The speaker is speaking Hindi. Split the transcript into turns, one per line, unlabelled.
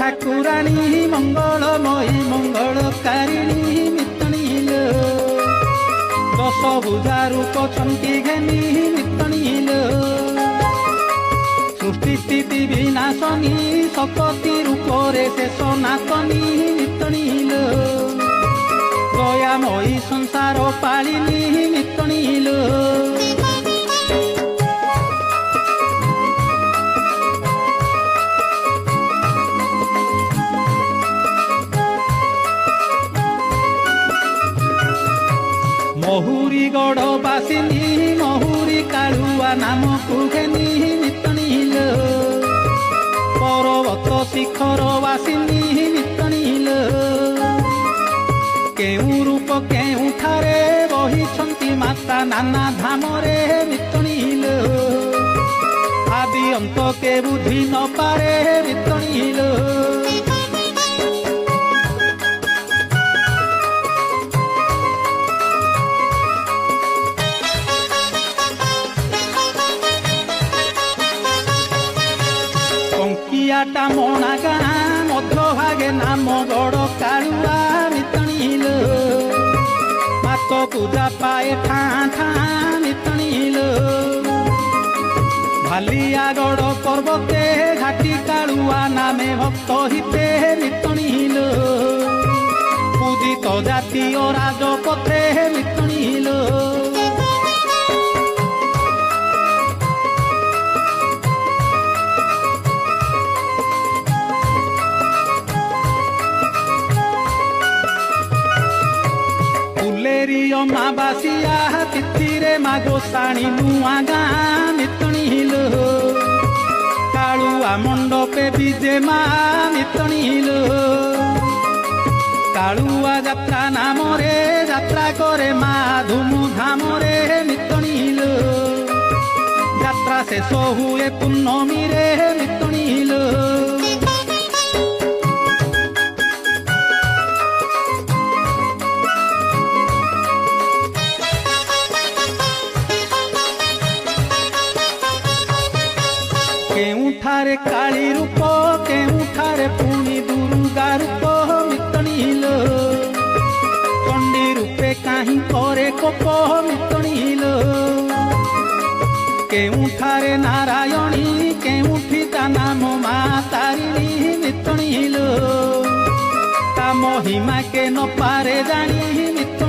ठाकुराणी मंगलमयी मंगलकारिणी मितणील दश भुजा रूप छंटी घेनी मितणील सृष्टि स्थिति विनाशनी शपति रूपरे से सनातनी मितणील दयामयी संसार पालिनी मितणील महुरी गढ़ बासिनी महुरी कालुआ नाम कुघेनी मितणील पर्वत शिखर बासिनी मितणील केउ रूप केउठारे बहिछंती माता नाना धामरे मितणील आदि अंत के बुद्धि न पारे मितणील कंकियाटा मणा गाँ मध्य भागे नाम गड़ कालुआ मितणील मात पूजा पाए ठाँ ठाँ मितणील भालिया गड़ पर्वते घाटी कालुआ नामे भक्त हिते मितणील पूजित जातीय राजपथे मितणील अमावासिया तिथिरे मागोसाणी नुआ गाँ मितणील कालुआ मंडपे विजे मा मितणील कालुआ यात्रा नामरे यात्रा करे मा धूमधामरे मितणील यात्रा शेष हुए पूर्णमी रे मितणील केउठारे काली रूप केउठारे पुणी दुर्गा रूप मितणील चंडी रूपे काहीं करे कोप मितणील केउठारे नारायणी केउठी ता नाम मा तारिणी मितणील ता महिमा के न पारे जानी मितणील।